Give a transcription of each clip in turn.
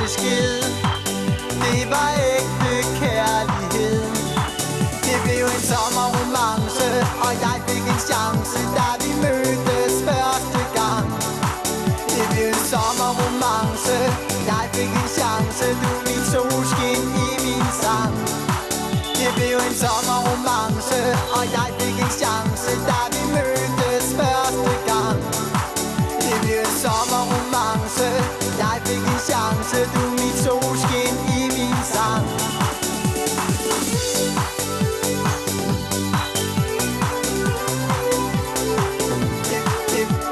besked. Det var ægte kærlighed. Det blev en sommerromance, og jeg fik en chance, da vi mødtes første gang. Det blev en sommerromance, jeg fik en chance, du mit solskin i min sang. Det blev en sommerromance, og jeg fik en chance, da vi mødtes første gang. Det blev en sommerromance, jeg fik en chance, du mit solskin i min sang.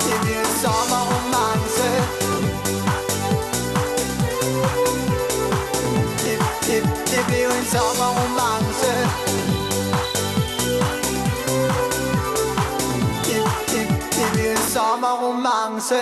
Det blev en sommerromance. Det blev en sommerromance. Det blev en sommerromance.